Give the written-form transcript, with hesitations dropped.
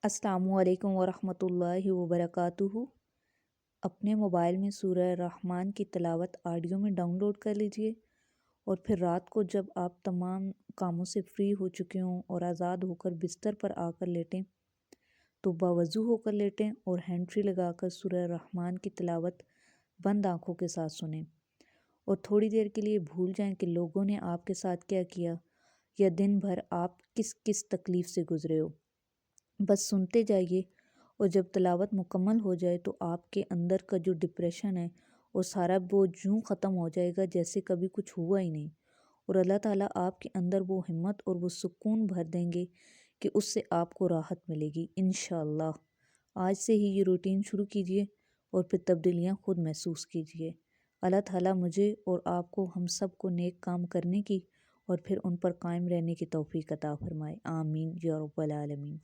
السلام علیکم ورحمۃ اللہ وبرکاتہ۔ اپنے موبائل میں سورہ رحمان کی تلاوت آڈیو میں ڈاؤن لوڈ کر لیجئے، اور پھر رات کو جب آپ تمام کاموں سے فری ہو چکے ہوں اور آزاد ہو کر بستر پر آ کر لیٹیں تو باوضو ہو کر لیٹیں اور ہینڈ فری لگا کر سورہ رحمان کی تلاوت بند آنکھوں کے ساتھ سنیں، اور تھوڑی دیر کے لیے بھول جائیں کہ لوگوں نے آپ کے ساتھ کیا کیا یا دن بھر آپ کس کس تکلیف سے گزرے ہو۔ بس سنتے جائیے، اور جب تلاوت مکمل ہو جائے تو آپ کے اندر کا جو ڈپریشن ہے وہ سارا بوجھ یوں ختم ہو جائے گا جیسے کبھی کچھ ہوا ہی نہیں، اور اللہ تعالیٰ آپ کے اندر وہ ہمت اور وہ سکون بھر دیں گے کہ اس سے آپ کو راحت ملے گی انشاءاللہ۔ آج سے ہی یہ روٹین شروع کیجئے اور پھر تبدیلیاں خود محسوس کیجئے۔ اللہ تعالیٰ مجھے اور آپ کو، ہم سب کو نیک کام کرنے کی اور پھر ان پر قائم رہنے کی توفیق عطا فرمائے، آمین یا رب العالمین۔